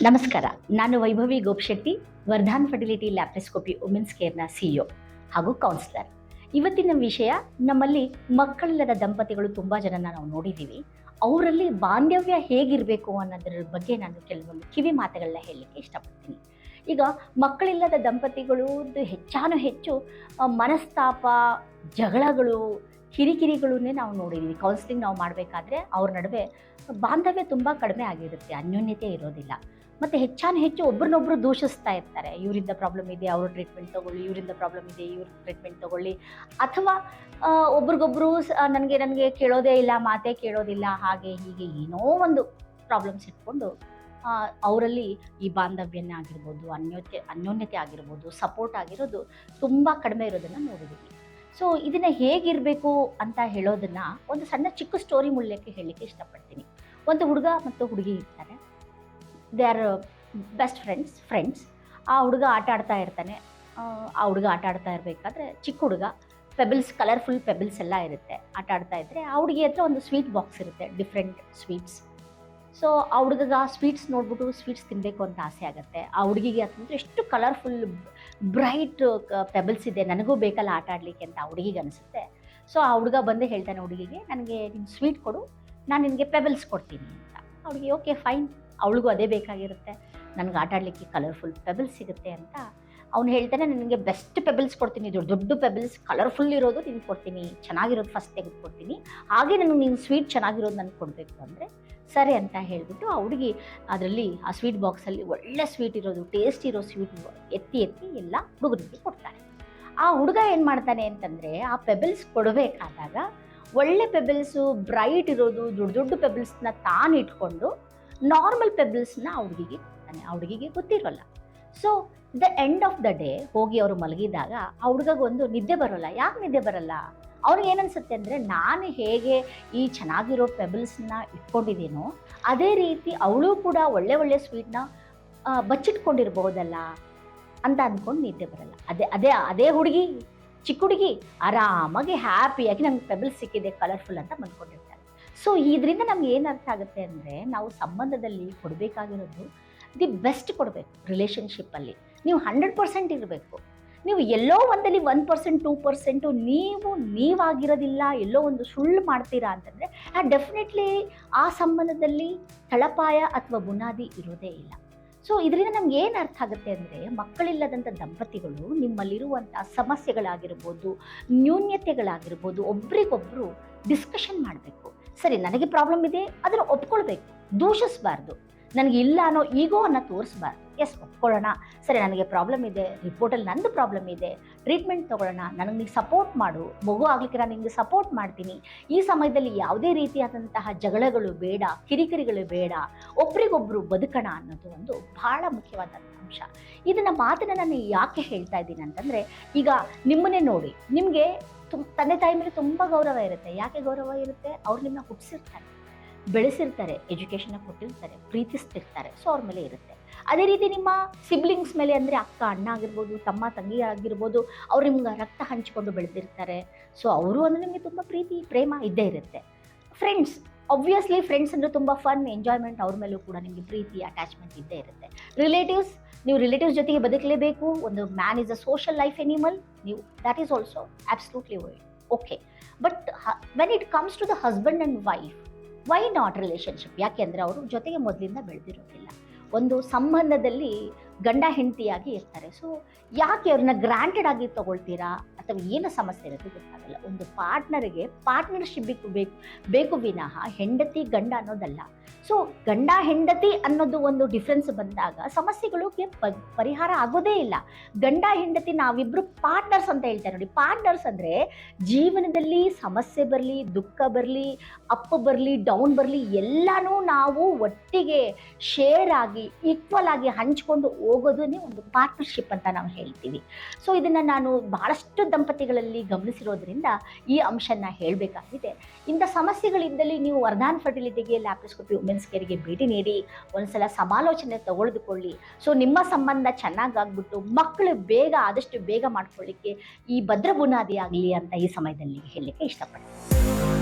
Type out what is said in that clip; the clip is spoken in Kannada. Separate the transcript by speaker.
Speaker 1: ನಮಸ್ಕಾರ. ನಾನು Vaibhavi Gopashetti, Vardhan fertility laparoscopy women's ಕೇರ್ನ ಸಿಇಒ ಹಾಗೂ ಕೌನ್ಸಿಲರ್. ಇವತ್ತಿನ ವಿಷಯ, ನಮ್ಮಲ್ಲಿ ಮಕ್ಕಳಿಲ್ಲದ ದಂಪತಿಗಳು ತುಂಬ ಜನನ ನಾವು ನೋಡಿದ್ದೀವಿ. ಅವರಲ್ಲಿ ಬಾಂಧವ್ಯ ಹೇಗಿರಬೇಕು ಅನ್ನೋದ್ರ ಬಗ್ಗೆ ನಾನು ಕೆಲವೊಂದು ಕಿವಿ ಮಾತುಗಳನ್ನ ಹೇಳಲಿಕ್ಕೆ ಇಷ್ಟಪಡ್ತೀನಿ. ಈಗ ಮಕ್ಕಳಿಲ್ಲದ ದಂಪತಿಗಳು ಹೆಚ್ಚು ಮನಸ್ತಾಪ, ಜಗಳಗಳು, ಕಿರಿಕಿರಿಗಳನ್ನೇ ನಾವು ನೋಡಿದ್ದೀವಿ. ಕೌನ್ಸಿಲಿಂಗ್ ನಾವು ಮಾಡಬೇಕಾದ್ರೆ ಅವ್ರ ನಡುವೆ ಬಾಂಧವ್ಯ ತುಂಬ ಕಡಿಮೆ ಆಗಿರುತ್ತೆ, ಅನ್ಯೋನ್ಯತೆ ಇರೋದಿಲ್ಲ. ಮತ್ತು ಹೆಚ್ಚು ಒಬ್ರನ್ನೊಬ್ರು ದೂಷಿಸ್ತಾ ಇರ್ತಾರೆ. ಇವರಿಂದ ಪ್ರಾಬ್ಲಮ್ ಇದೆ, ಅವರು ಟ್ರೀಟ್ಮೆಂಟ್ ತೊಗೊಳ್ಳಿ, ಇವರಿಂದ ಪ್ರಾಬ್ಲಮ್ ಇದೆ, ಇವ್ರ ಟ್ರೀಟ್ಮೆಂಟ್ ತೊಗೊಳ್ಳಿ. ಅಥವಾ ಒಬ್ರಿಗೊಬ್ರು ನನಗೆ ಕೇಳೋದೇ ಇಲ್ಲ, ಮಾತೇ ಕೇಳೋದಿಲ್ಲ, ಹಾಗೆ ಹೀಗೆ ಏನೋ ಒಂದು ಪ್ರಾಬ್ಲಮ್ಸ್ ಇಟ್ಕೊಂಡು ಅವರಲ್ಲಿ ಈ ಬಾಂಧವ್ಯನ ಆಗಿರ್ಬೋದು, ಅನ್ಯೋನ್ಯತೆ ಆಗಿರ್ಬೋದು, ಸಪೋರ್ಟ್ ಆಗಿರೋದು ತುಂಬ ಕಡಿಮೆ ಇರೋದನ್ನು ನೋಡಿದ್ದೀವಿ. ಸೊ ಇದನ್ನು ಹೇಗಿರಬೇಕು ಅಂತ ಹೇಳೋದನ್ನು ಒಂದು ಸಣ್ಣ ಚಿಕ್ಕ ಸ್ಟೋರಿ ಮೂಲಕ ಹೇಳಲಿಕ್ಕೆ ಇಷ್ಟಪಡ್ತೀನಿ. ಒಂದು ಹುಡುಗ ಮತ್ತು ಹುಡುಗಿ ಇರ್ತಾರೆ. They are best friends. ಆ ಹುಡುಗ ಆಟ ಆಡ್ತಾ ಇರ್ತಾನೆ. ಆ ಹುಡುಗ ಆಟ ಆಡ್ತಾ ಇರಬೇಕಾದ್ರೆ ಚಿಕ್ಕ ಹುಡುಗ ಕಲರ್ಫುಲ್ ಪೆಬಲ್ಸ್ ಎಲ್ಲ ಇರುತ್ತೆ. ಆಟ ಆಡ್ತಾ ಇದ್ದರೆ ಆ ಹುಡುಗಿ ಹತ್ರ ಒಂದು ಸ್ವೀಟ್ ಬಾಕ್ಸ್ ಇರುತ್ತೆ, ಡಿಫ್ರೆಂಟ್ ಸ್ವೀಟ್ಸ್. ಸೊ ಆ ಹುಡುಗಗೆ ಆ ಸ್ವೀಟ್ಸ್ ನೋಡ್ಬಿಟ್ಟು ಸ್ವೀಟ್ಸ್ ತಿನ್ನಬೇಕು ಅಂತ ಆಸೆ ಆಗುತ್ತೆ. ಆ ಹುಡುಗಿಗೆ ಅಂತಂದರೆ ಎಷ್ಟು ಕಲರ್ಫುಲ್ ಬ್ರೈಟ್ ಪೆಬಲ್ಸ್ ಇದೆ, ನನಗೂ ಬೇಕಲ್ಲ ಆಟ ಆಡಲಿಕ್ಕೆ ಅಂತ ಆ ಹುಡುಗಿಗೆ ಅನಿಸುತ್ತೆ. ಸೊ ಆ ಹುಡುಗ ಬಂದು ಹೇಳ್ತಾನೆ ಹುಡುಗಿಗೆ, ನನಗೆ ನೀನು ಸ್ವೀಟ್ ಕೊಡು, ನಾನು ನಿನಗೆ ಪೆಬಲ್ಸ್ ಕೊಡ್ತೀನಿ ಅಂತ. ಹುಡುಗಿ ಓಕೆ ಫೈನ್, ಅವಳಿಗೂ ಅದೇ ಬೇಕಾಗಿರುತ್ತೆ, ನನಗೆ ಆಟ ಆಡಲಿಕ್ಕೆ ಕಲರ್ಫುಲ್ ಪೆಬಲ್ಸ್ ಸಿಗುತ್ತೆ ಅಂತ. ಅವ್ನು ಹೇಳ್ತಾನೆ, ನನಗೆ ಬೆಸ್ಟ್ ಪೆಬಲ್ಸ್ ಕೊಡ್ತೀನಿ, ದೊಡ್ಡ ಪೆಬಲ್ಸ್ ಕಲರ್ಫುಲ್ ಇರೋದು ನಿನ್ಗೆ ಕೊಡ್ತೀನಿ, ಚೆನ್ನಾಗಿರೋದು ಫಸ್ಟ್ ತೆಗೆದುಕೊಡ್ತೀನಿ, ಹಾಗೆ ನನಗೆ ನೀನು ಸ್ವೀಟ್ ಚೆನ್ನಾಗಿರೋದು ನನಗೆ ಕೊಡಬೇಕು ಅಂದರೆ ಸರಿ ಅಂತ ಹೇಳಿಬಿಟ್ಟು ಆ ಹುಡುಗಿ ಅದರಲ್ಲಿ ಆ ಸ್ವೀಟ್ ಬಾಕ್ಸಲ್ಲಿ ಒಳ್ಳೆ ಸ್ವೀಟ್ ಇರೋದು, ಟೇಸ್ಟ್ ಇರೋ ಸ್ವೀಟ್ ಎತ್ತಿ ಎಲ್ಲ ಹುಡುಗರಿಗೆ ಕೊಡ್ತಾನೆ. ಆ ಹುಡುಗ ಏನು ಮಾಡ್ತಾನೆ ಅಂತಂದರೆ, ಆ ಪೆಬಲ್ಸ್ ಕೊಡಬೇಕಾದಾಗ ಒಳ್ಳೆ ಪೆಬಲ್ಸು, ಬ್ರೈಟ್ ಇರೋದು, ದೊಡ್ಡ ಪೆಬಲ್ಸ್ನ ತಾನು ಇಟ್ಕೊಂಡು ನಾರ್ಮಲ್ ಪೆಬಲ್ಸ್ನ ಆ ಹುಡುಗಿಗೆ ಕೊಡ್ತಾನೆ. ಆ ಹುಡುಗಿಗೆ ಗೊತ್ತಿರೋಲ್ಲ. So the end of the day ಹೋಗಿ ಅವರು ಮಲಗಿದಾಗ ಆ ಹುಡುಗಗೊಂದು ನಿದ್ದೆ ಬರೋಲ್ಲ. ಯಾಕೆ ನಿದ್ದೆ ಬರಲ್ಲ? ಅವ್ರಿಗೆ ಏನನ್ಸುತ್ತೆ ಅಂದರೆ, ನಾನು ಹೇಗೆ ಈ ಚೆನ್ನಾಗಿರೋ ಪೆಬಲ್ಸ್ನ ಇಟ್ಕೊಂಡಿದ್ದೀನೋ ಅದೇ ರೀತಿ ಅವಳು ಕೂಡ ಒಳ್ಳೆ ಸ್ವೀಟ್ನ ಬಚ್ಚಿಟ್ಕೊಂಡಿರ್ಬೋದಲ್ಲ ಅಂತ ಅಂದ್ಕೊಂಡು ನಿದ್ದೆ ಬರಲ್ಲ. ಅದೇ ಹುಡುಗಿ, ಚಿಕ್ಕ ಹುಡುಗಿ ಆರಾಮಾಗಿ ಹ್ಯಾಪಿಯಾಗಿ ನಂಗೆ ಪೆಬಲ್ಸ್ ಸಿಕ್ಕಿದೆ ಕಲರ್ಫುಲ್ ಅಂತ ಬಂದ್ಕೊಂಡಿರ್ತಾರೆ. ಸೊ ಇದರಿಂದ ನಮ್ಗೆ ಏನು ಅರ್ಥ ಆಗುತ್ತೆ ಅಂದರೆ, ನಾವು ಸಂಬಂಧದಲ್ಲಿ ಕೊಡಬೇಕಾಗಿರೋದು ದಿ ಬೆಸ್ಟ್ ಕೊಡಬೇಕು. ರಿಲೇಷನ್ಶಿಪ್ಪಲ್ಲಿ ನೀವು 100% ಇರಬೇಕು. ನೀವು ಎಲ್ಲೋ ಒಂದಲ್ಲಿ 1%, 2% ನೀವಾಗಿರೋದಿಲ್ಲ, ಎಲ್ಲೋ ಒಂದು ಸುಳ್ಳು ಮಾಡ್ತೀರಾ ಅಂತಂದರೆ ಡೆಫಿನೆಟ್ಲಿ ಆ ಸಂಬಂಧದಲ್ಲಿ ತಳಪಾಯ ಅಥವಾ ಬುನಾದಿ ಇರೋದೇ ಇಲ್ಲ. ಸೊ ಇದರಿಂದ ನಮ್ಗೆ ಏನು ಅರ್ಥ ಆಗುತ್ತೆ ಅಂದರೆ, ಮಕ್ಕಳಿಲ್ಲದಂಥ ದಂಪತಿಗಳು ನಿಮ್ಮಲ್ಲಿರುವಂಥ ಸಮಸ್ಯೆಗಳಾಗಿರ್ಬೋದು, ನ್ಯೂನ್ಯತೆಗಳಾಗಿರ್ಬೋದು, ಒಬ್ರಿಗೊಬ್ಬರು ಡಿಸ್ಕಷನ್ ಮಾಡಬೇಕು. ಸರಿ, ನನಗೆ ಪ್ರಾಬ್ಲಮ್ ಇದೆ, ಅದನ್ನು ಒಪ್ಕೊಳ್ಬೇಕು, ದೂಷಿಸಬಾರ್ದು. ನನಗೆ ಇಲ್ಲ ಅನ್ನೋ ಈಗೋವನ್ನು ತೋರಿಸ್ಬಾರ್ದು. ಎಸ್, ಒಪ್ಕೊಳ್ಳೋಣ, ಸರಿ ನನಗೆ ಪ್ರಾಬ್ಲಮ್ ಇದೆ, ರಿಪೋರ್ಟಲ್ಲಿ ನಂದು ಪ್ರಾಬ್ಲಮ್ ಇದೆ, ಟ್ರೀಟ್ಮೆಂಟ್ ತೊಗೊಳ್ಳೋಣ, ನನಗೆ ನೀವು ಸಪೋರ್ಟ್ ಮಾಡು, ಮಗು ಆಗಲಿಕ್ಕೆ ನಾನು ನಿಮಗೆ ಸಪೋರ್ಟ್ ಮಾಡ್ತೀನಿ. ಈ ಸಮಯದಲ್ಲಿ ಯಾವುದೇ ರೀತಿಯಾದಂತಹ ಜಗಳಗಳು ಬೇಡ, ಕಿರಿಕಿರಿಗಳು ಬೇಡ, ಒಬ್ರಿಗೊಬ್ಬರು ಬದುಕೋಣ ಅನ್ನೋದು ಒಂದು ಬಹಳ ಮುಖ್ಯವಾದಂಥ ಅಂಶ. ಮಾತನ್ನು ನಾನು ಯಾಕೆ ಹೇಳ್ತಾ ಇದ್ದೀನಿ ಅಂತಂದರೆ, ಈಗ ನಿಮ್ಮನ್ನೇ ನೋಡಿ, ನಿಮಗೆ ತಂದೆ ತಾಯಿ ಮೇಲೆ ತುಂಬ ಗೌರವ ಇರುತ್ತೆ. ಯಾಕೆ ಗೌರವ ಇರುತ್ತೆ? ಅವ್ರು ನಿಮ್ಮನ್ನ ಹುಟ್ಟಿಸಿರ್ತಾರೆ, ಬೆಳೆಸಿರ್ತಾರೆ, ಎಜುಕೇಷನ್ನ ಕೊಟ್ಟಿರ್ತಾರೆ, ಪ್ರೀತಿಸ್ತಿರ್ತಾರೆ. ಸೊ ಅವ್ರ ಮೇಲೆ ಇರುತ್ತೆ. ಅದೇ ರೀತಿ ನಿಮ್ಮ ಸಿಬ್ಲಿಂಗ್ಸ್ ಮೇಲೆ ಅಂದರೆ ಅಕ್ಕ ಅಣ್ಣ ಆಗಿರ್ಬೋದು, ತಮ್ಮ ತಂಗಿ ಆಗಿರ್ಬೋದು, ಅವ್ರು ನಿಮ್ಗೆ ರಕ್ತ ಹಂಚಿಕೊಂಡು ಬೆಳೆದಿರ್ತಾರೆ. ಸೊ ಅವರು ಅಂದರೆ ನಿಮಗೆ ತುಂಬ ಪ್ರೀತಿ ಪ್ರೇಮ ಇದ್ದೇ ಇರುತ್ತೆ. ಫ್ರೆಂಡ್ಸ್, ಆಬ್ವಿಯಸ್ಲಿ ಫ್ರೆಂಡ್ಸ್ ಅಂದರೆ ತುಂಬ ಫನ್, ಎಂಜಾಯ್ಮೆಂಟ್, ಅವ್ರ ಮೇಲೂ ಕೂಡ ನಿಮಗೆ ಪ್ರೀತಿ ಅಟ್ಯಾಚ್ಮೆಂಟ್ ಇದ್ದೇ ಇರುತ್ತೆ. ನೀವು ರಿಲೇಟಿವ್ಸ್ ಜೊತೆಗೆ ಬದುಕಲೇಬೇಕು. ಒಂದು man is a social life animal. ನೀವು that is also absolutely okay. But when it comes to the husband and wife, why not relationship? ಯಾಕೆ ಅಂದರೆ ಅವರು ಜೊತೆಗೆ ಮೊದಲಿಂದ ಬೆಳೆದಿರೋದಿಲ್ಲ, ಒಂದು ಸಂಬಂಧದಲ್ಲಿ ಗಂಡ ಹೆಂಡತಿಯಾಗಿ ಇರ್ತಾರೆ. ಸೊ ಯಾಕೆ ಅವ್ರನ್ನ ಗ್ರಾಂಟೆಡ್ ಆಗಿ ತೊಗೊಳ್ತೀರಾ ಅಥವಾ ಏನು ಸಮಸ್ಯೆ ಇರುತ್ತೆ ಗೊತ್ತಾಗಲ್ಲ. ಒಂದು ಪಾರ್ಟ್ನರಿಗೆ ಪಾರ್ಟ್ನರ್ಶಿಪ್ ಬೇಕು ವಿನಃ ಹೆಂಡತಿ ಗಂಡ ಅನ್ನೋದಲ್ಲ. ಸೊ ಗಂಡ ಹೆಂಡತಿ ಅನ್ನೋದು ಒಂದು ಡಿಫ್ರೆನ್ಸ್ ಬಂದಾಗ ಸಮಸ್ಯೆಗಳಿಗೆ ಪರಿಹಾರ ಆಗೋದೇ ಇಲ್ಲ. ಗಂಡ ಹೆಂಡತಿ ನಾವಿಬ್ಬರು ಪಾರ್ಟ್ನರ್ಸ್ ಅಂತ ಹೇಳ್ತಾರೆ ನೋಡಿ. ಪಾರ್ಟ್ನರ್ಸ್ ಅಂದರೆ ಜೀವನದಲ್ಲಿ ಸಮಸ್ಯೆ ಬರಲಿ, ದುಃಖ ಬರಲಿ, ಅಪ್ ಬರಲಿ, ಡೌನ್ ಬರಲಿ, ಎಲ್ಲನೂ ನಾವು ಒಟ್ಟಿಗೆ ಶೇರ್ ಆಗಿ ಈಕ್ವಲ್ ಆಗಿ ಹಂಚ್ಕೊಂಡು ಹೋಗೋದನ್ನೇ ಒಂದು ಪಾರ್ಟ್ನರ್ಶಿಪ್ ಅಂತ ನಾವು ಹೇಳ್ತೀವಿ. ಸೊ ಇದನ್ನು ನಾನು ಬಹಳಷ್ಟು ದಂಪತಿಗಳಲ್ಲಿ ಗಮನಿಸಿರೋದ್ರಿಂದ ಈ ಅಂಶನ ಹೇಳಬೇಕಾಗಿದೆ. ಇಂಥ ಸಮಸ್ಯೆಗಳಿದ್ದಲ್ಲಿ ನೀವು ವರ್ಧಾನ್ ಫರ್ಟಿಲಿಟಿಗೆ, ಲ್ಯಾಪ್ರೋಸ್ಕೋಪಿ ವುಮೆನ್ಸ್ ಕೇರ್ಗೆ ಭೇಟಿ ನೀಡಿ ಒಂದ್ಸಲ ಸಮಾಲೋಚನೆ ತಗೊಳ್ದುಕೊಳ್ಳಿ. ಸೊ ನಿಮ್ಮ ಸಂಬಂಧ ಚೆನ್ನಾಗಾಗ್ಬಿಟ್ಟು ಮಕ್ಕಳು ಆದಷ್ಟು ಬೇಗ ಮಾಡ್ಕೊಳ್ಳಿಕ್ಕೆ ಈ ಭದ್ರ ಬುನಾದಿ ಆಗಲಿ ಅಂತ ಈ ಸಮಯದಲ್ಲಿ ಹೇಳಲಿಕ್ಕೆ ಇಷ್ಟಪಡ್ತೀನಿ.